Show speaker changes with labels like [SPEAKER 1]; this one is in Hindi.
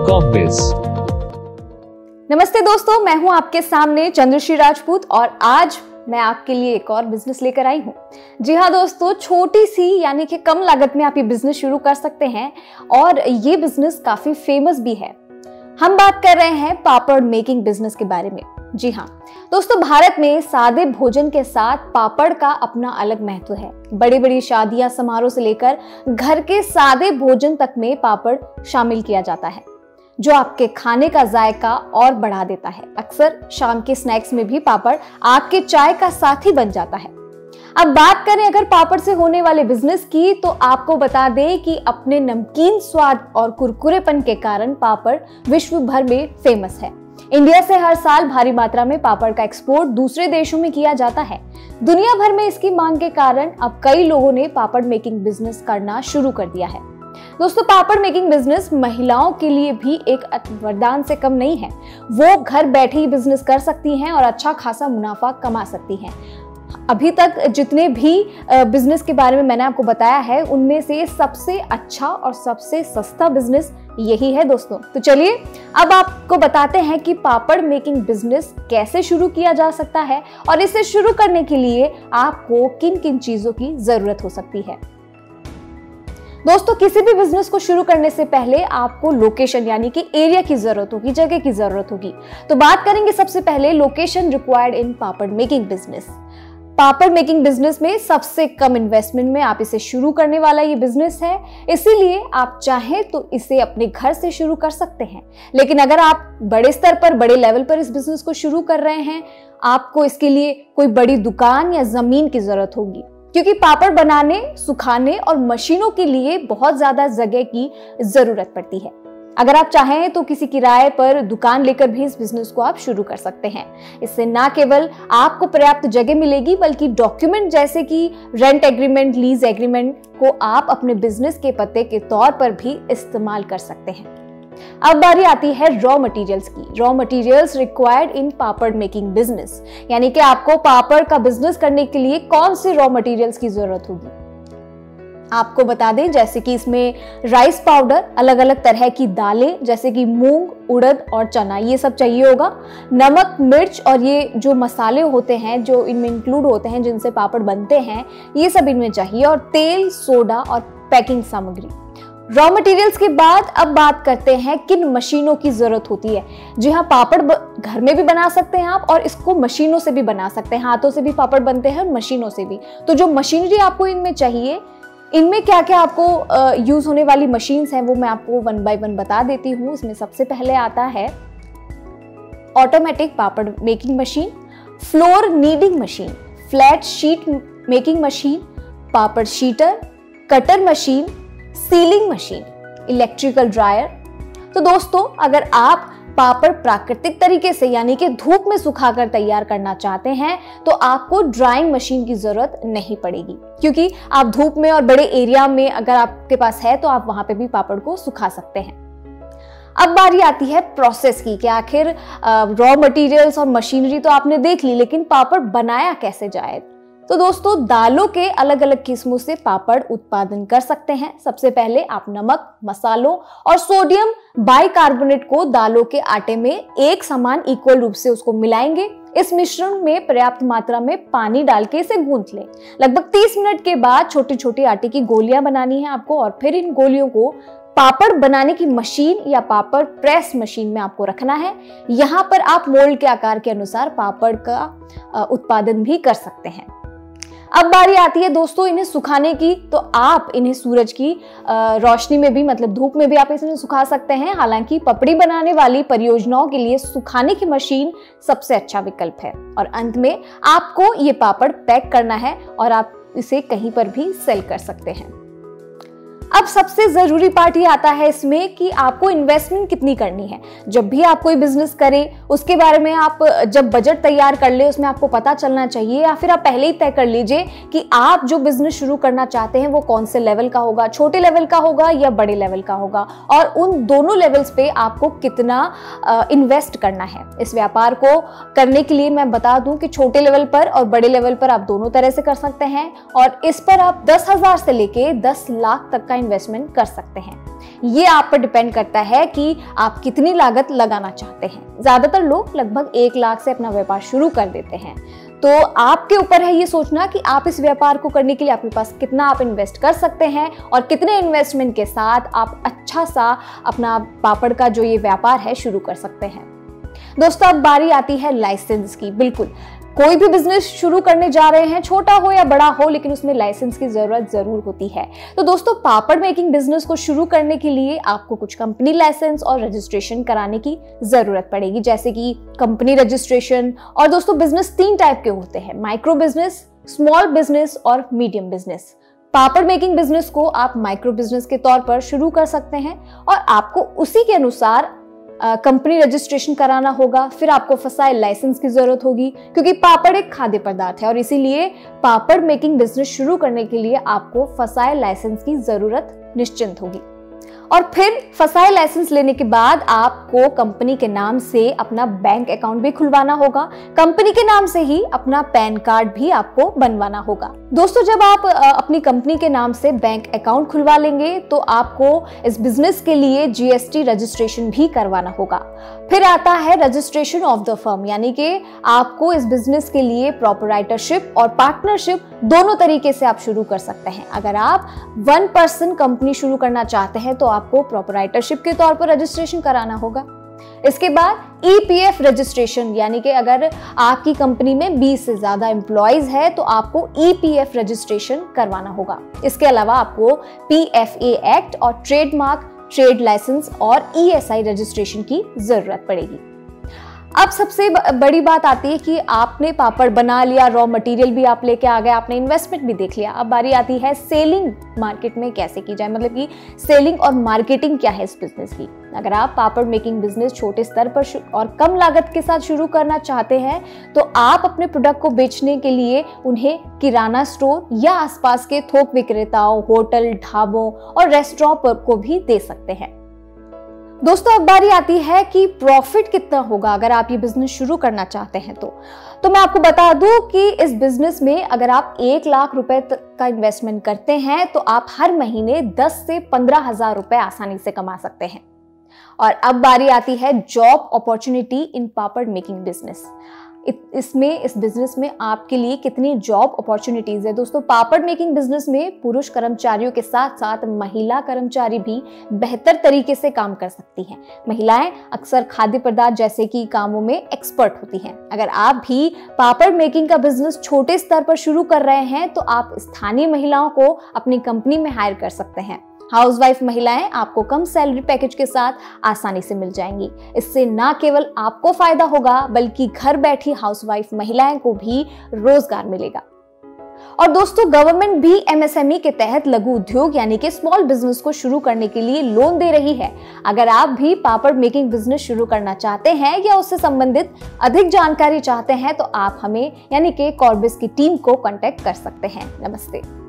[SPEAKER 1] कॉम्बिस।
[SPEAKER 2] नमस्ते दोस्तों, मैं हूं आपके सामने चंद्रश्री राजपूत और आज मैं आपके लिए एक और बिजनेस लेकर आई हूं। जी हाँ दोस्तों, छोटी सी यानी कि कम लागत में आप ये बिजनेस शुरू कर सकते हैं और ये बिजनेस काफी फेमस भी है। हम बात कर रहे हैं पापड़ मेकिंग बिजनेस के बारे में। जी हाँ दोस्तों, भारत में सादे भोजन के साथ पापड़ का अपना अलग महत्व है। बड़ी बड़ी शादियां समारोह से लेकर घर के सादे भोजन तक में पापड़ शामिल किया जाता है, जो आपके खाने का जायका और बढ़ा देता है। अक्सर शाम के स्नैक्स में भी पापड़ आपके चाय का साथी बन जाता है। अब बात करें अगर पापड़ से होने वाले बिजनेस की, तो आपको बता दें कि अपने नमकीन स्वाद और कुरकुरेपन के कारण पापड़ विश्व भर में फेमस है। इंडिया से हर साल भारी मात्रा में पापड़ का एक्सपोर्ट दूसरे देशों में किया जाता है। दुनिया भर में इसकी मांग के कारण अब कई लोगों ने पापड़ मेकिंग बिजनेस करना शुरू कर दिया है। दोस्तों, पापड़ मेकिंग बिजनेस महिलाओं के लिए भी एक वरदान से कम नहीं है। वो घर बैठे ही बिजनेस कर सकती हैं और अच्छा खासा मुनाफा कमा सकती हैं। अभी तक जितने भी बिजनेस के बारे में मैंने आपको बताया है, उनमें से सबसे अच्छा और सबसे सस्ता बिजनेस यही है दोस्तों। तो चलिए अब आपको बताते हैं कि पापड़ मेकिंग बिजनेस कैसे शुरू किया जा सकता है और इसे शुरू करने के लिए आपको किन किन चीजों की जरूरत हो सकती है। दोस्तों, किसी भी बिजनेस को शुरू करने से पहले आपको लोकेशन यानी कि एरिया की जरूरत होगी, जगह की जरूरत होगी। तो बात करेंगे सबसे पहले location required in papad making business. Papad making business में सबसे कम इन्वेस्टमेंट में आप इसे शुरू करने वाला ये बिजनेस है, इसीलिए आप चाहें तो इसे अपने घर से शुरू कर सकते हैं। लेकिन अगर आप बड़े स्तर पर, बड़े लेवल पर इस बिजनेस को शुरू कर रहे हैं, आपको इसके लिए कोई बड़ी दुकान या जमीन की जरूरत होगी, क्योंकि पापड़ बनाने, सुखाने और मशीनों के लिए बहुत ज्यादा जगह की जरूरत पड़ती है। अगर आप चाहें तो किसी किराए पर दुकान लेकर भी इस बिजनेस को आप शुरू कर सकते हैं। इससे ना केवल आपको पर्याप्त जगह मिलेगी, बल्कि डॉक्यूमेंट जैसे कि रेंट एग्रीमेंट, लीज एग्रीमेंट को आप अपने बिजनेस के पते के तौर पर भी इस्तेमाल कर सकते हैं। अब बारी आती है रॉ मटेरियल्स की। Raw materials required in papad making business, यानी कि आपको पापड़ का बिजनेस करने के लिए कौन से रॉ मटेरियल्स की जरूरत होगी। आपको बता दें जैसे कि इसमें राइस पाउडर, अलग अलग तरह की दालें जैसे कि मूंग, उड़द और चना, ये सब चाहिए होगा। नमक, मिर्च और ये जो मसाले होते हैं जो इनमें इंक्लूड होते हैं, जिनसे पापड़ बनते हैं, ये सब इनमें चाहिए। और तेल, सोडा और पैकिंग सामग्री। रॉ मटेरियल्स के बाद अब बात करते हैं किन मशीनों की जरूरत होती है। जी हाँ, पापड़ घर में भी बना सकते हैं आप और इसको मशीनों से भी बना सकते हैं। हाथों से भी पापड़ बनते हैं और मशीनों से भी। तो जो मशीनरी आपको इनमें चाहिए, इनमें क्या क्या आपको यूज होने वाली मशीन्स हैं, वो मैं आपको वन बाय वन बता देती हूँ। इसमें सबसे पहले आता है automatic papad making machine, flour kneading machine, flat sheet making machine, papad sheeter, cutter machine, sealing machine, electrical dryer. तो दोस्तों, अगर आप पापड़ प्राकृतिक तरीके से यानी कि धूप में सुखाकर तैयार करना चाहते हैं, तो आपको ड्राइंग मशीन की जरूरत नहीं पड़ेगी, क्योंकि आप धूप में और बड़े एरिया में अगर आपके पास है तो आप वहां पे भी पापड़ को सुखा सकते हैं। अब बारी आती है प्रोसेस की कि आखिर रॉ मटेरियल्स और मशीनरी तो आपने देख ली, लेकिन पापड़ बनाया कैसे जाए। तो दोस्तों, दालों के अलग अलग किस्मों से पापड़ उत्पादन कर सकते हैं। सबसे पहले आप नमक, मसालों और सोडियम बाइकार्बोनेट को दालों के आटे में एक समान इक्वल रूप से उसको मिलाएंगे। इस मिश्रण में पर्याप्त मात्रा में पानी डाल के इसे गूंथ लें। लगभग 30 मिनट के बाद छोटी छोटी आटे की गोलियां बनानी है आपको और फिर इन गोलियों को पापड़ बनाने की मशीन या पापड़ प्रेस मशीन में आपको रखना है। यहाँ पर आप मोल्ड के आकार के अनुसार पापड़ का उत्पादन भी कर सकते हैं। अब बारी आती है दोस्तों इन्हें सुखाने की। तो आप इन्हें सूरज की रोशनी में भी, मतलब धूप में भी आप इसे सुखा सकते हैं। हालांकि पपड़ी बनाने वाली परियोजनाओं के लिए सुखाने की मशीन सबसे अच्छा विकल्प है। और अंत में आपको ये पापड़ पैक करना है और आप इसे कहीं पर भी सेल कर सकते हैं। अब सबसे जरूरी पार्ट ये आता है इसमें कि आपको इन्वेस्टमेंट कितनी करनी है। जब भी आप कोई बिजनेस करें, उसके बारे में आप जब बजट तैयार कर ले, उसमें आपको पता चलना चाहिए, या फिर आप पहले ही तय कर लीजिए कि आप जो बिजनेस शुरू करना चाहते हैं वो कौन से लेवल का होगा, छोटे लेवल का होगा या बड़े लेवल का होगा, और उन दोनों लेवल्स पे आपको कितना इन्वेस्ट करना है। इस व्यापार को करने के लिए मैं बता दूं कि छोटे लेवल पर और बड़े लेवल पर आप दोनों तरह से कर सकते हैं, और इस पर आप 10,000 से लेके 10 लाख तक का इन्वेस्टमेंट कर सकते हैं। ये आप पर डिपेंड करता है कि आप कितनी लागत लगाना चाहते हैं। ज्यादातर लोग लगभग 1 लाख से अपना व्यापार शुरू कर देते हैं, तो आपके ऊपर है ये सोचना कि आप इस व्यापार को करने के लिए आपके पास कितना आप इन्वेस्ट कर सकते हैं और कितने इन्वेस्टमेंट के साथ आप अच्छा सा अपना पापड़ का जो ये व्यापार है शुरू कर सकते हैं। दोस्तों, अब बारी आती है लाइसेंस की। बिल्कुल, कोई भी बिजनेस शुरू करने जा रहे हैं, छोटा हो या बड़ा हो, लेकिन उसमें लाइसेंस की जरूरत जरूर होती है। तो दोस्तों, पापड़ मेकिंग बिजनेस को शुरू करने के लिए आपको कुछ कंपनी लाइसेंस और रजिस्ट्रेशन कराने की जरूरत पड़ेगी, जैसे कि कंपनी रजिस्ट्रेशन। और दोस्तों, बिजनेस 3 टाइप के होते हैं, माइक्रो बिजनेस, स्मॉल बिजनेस और मीडियम बिजनेस। पापड़ मेकिंग बिजनेस को आप माइक्रो बिजनेस के तौर पर शुरू कर सकते हैं और आपको उसी के अनुसार कंपनी रजिस्ट्रेशन कराना होगा। फिर आपको फसाए लाइसेंस की जरूरत होगी, क्योंकि पापड़ एक खाद्य पदार्थ है और इसीलिए पापड़ मेकिंग बिजनेस शुरू करने के लिए आपको फसाए लाइसेंस की जरूरत निश्चिंत होगी। और फिर फसाए लाइसेंस लेने के बाद आपको कंपनी के नाम से अपना बैंक अकाउंट भी खुलवाना होगा। कंपनी के नाम से ही अपना पैन कार्ड भी आपको बनवाना होगा। दोस्तों, जब आप अपनी कंपनी के नाम से बैंक अकाउंट खुलवा लेंगे तो आपको इस बिजनेस के लिए जीएसटी रजिस्ट्रेशन भी करवाना होगा। फिर आता है रजिस्ट्रेशन ऑफ द फर्म, यानी कि आपको इस बिजनेस के लिए प्रोप्राइटरशिप और पार्टनरशिप दोनों तरीके से आप शुरू कर सकते हैं। अगर आप 1 पर्सन कंपनी शुरू करना चाहते हैं तो आपको प्रोप्राइटरशिप के तौर पर रजिस्ट्रेशन कराना होगा। इसके बाद ईपीएफ रजिस्ट्रेशन, यानी कि अगर आपकी कंपनी में 20 से ज्यादा एम्प्लॉइज है तो आपको ईपीएफ रजिस्ट्रेशन करवाना होगा। इसके अलावा आपको पीएफए एक्ट और ट्रेडमार्क, ट्रेड लाइसेंस और ईएसआई रजिस्ट्रेशन की जरूरत पड़ेगी। अब सबसे बड़ी बात आती है कि आपने पापड़ बना लिया, रॉ मटेरियल भी आप लेके आ गए, आपने इन्वेस्टमेंट भी देख लिया। अब बारी आती है सेलिंग मार्केट में कैसे की जाए, मतलब कि सेलिंग और मार्केटिंग क्या है इस बिजनेस की। अगर आप पापड़ मेकिंग बिजनेस छोटे स्तर पर और कम लागत के साथ शुरू करना चाहते हैं तो आप अपने प्रोडक्ट को बेचने के लिए उन्हें किराना स्टोर या आसपास के थोक विक्रेताओं, होटल, ढाबों और रेस्टोरेंट को भी दे सकते हैं। दोस्तों, अब बारी आती है कि प्रॉफिट कितना होगा अगर आप ये बिजनेस शुरू करना चाहते हैं तो मैं आपको बता दूं कि इस बिजनेस में अगर आप 1 लाख रुपए का इन्वेस्टमेंट करते हैं तो आप हर महीने 10 से 15,000 रुपए आसानी से कमा सकते हैं। और अब बारी आती है job opportunity in papad making business. इस बिजनेस में आपके लिए कितनी जॉब अपॉर्चुनिटीज है। दोस्तों, पापड़ मेकिंग बिजनेस में पुरुष कर्मचारियों के साथ साथ महिला कर्मचारी भी बेहतर तरीके से काम कर सकती हैं। महिलाएं अक्सर खाद्य पदार्थ जैसे कि कामों में एक्सपर्ट होती हैं। अगर आप भी पापड़ मेकिंग का बिजनेस छोटे स्तर पर शुरू कर रहे हैं तो आप स्थानीय महिलाओं को अपनी कंपनी में हायर कर सकते हैं। हाउसवाइफ महिलाएं आपको कम सैलरी पैकेज के साथ आसानी से मिल जाएंगी। इससे न केवल आपको फायदा होगा बल्कि घर बैठी हाउसवाइफ महिलाएं को भी रोजगार मिलेगा। और दोस्तों, गवर्नमेंट भी एमएसएमई के तहत लघु उद्योग यानी कि स्मॉल बिजनेस को शुरू करने के लिए लोन दे रही है। अगर आप भी पापड़ मेकिंग बिजनेस शुरू करना चाहते हैं या उससे संबंधित अधिक जानकारी चाहते हैं तो आप हमें यानी कि कॉर्बिस की टीम को कांटेक्ट कर सकते हैं। नमस्ते।